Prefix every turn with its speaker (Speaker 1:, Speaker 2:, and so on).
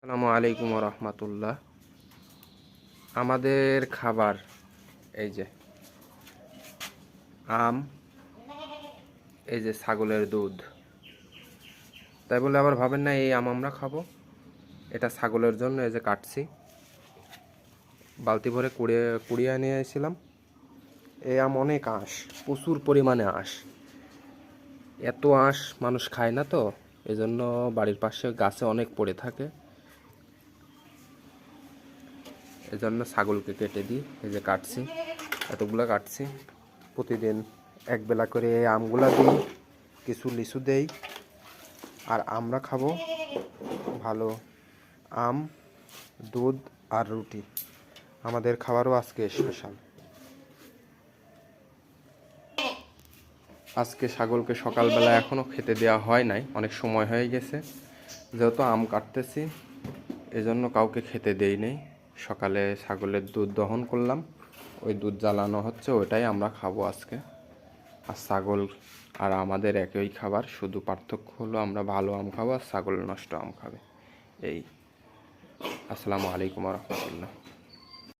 Speaker 1: আসসালামু আলাইকুম রহমতুল্লাহ। আমাদের খাবার এই যে আম, এই যে ছাগলের দুধ। তাই বলে আবার ভাবেন না এই আম আমরা খাবো। এটা ছাগলের জন্য এই যে কাটছি, বালতি ভরে কুড়িয়ে নিয়ে এসেছিলাম। এই আম অনেক আঁশ, প্রচুর পরিমাণে আঁশ। এত আঁশ মানুষ খায় না, তো এজন্য বাড়ির পাশে গাছে অনেক পড়ে থাকে। এজন্য ছাগলকে কেটে দিই, এই যে কাটছি, এতগুলো কাটছি। প্রতিদিন একবেলা করে এই আমগুলা দিই, কিছু লিচু দেই, আর আমরা খাবো ভালো আম, দুধ আর রুটি। আমাদের খাবারও আজকে স্পেশাল। আজকে ছাগলকে সকালবেলা এখনও খেতে দেওয়া হয় নাই, অনেক সময় হয়ে গেছে। যেহেতু আম কাটতেছি এজন্য কাউকে খেতে দেই নেই। সকালে ছাগলের দুধ দহন করলাম, ওই দুধ জ্বালানো হচ্ছে, ওইটাই আমরা খাবো আজকে। আর ছাগল আর আমাদের একই খাবার, শুধু পার্থক্য হলো আমরা ভালো আম খাবো আর ছাগল নষ্ট আম খাবে। এই। আসসালামু আলাইকুম রহমতুল্লাহ।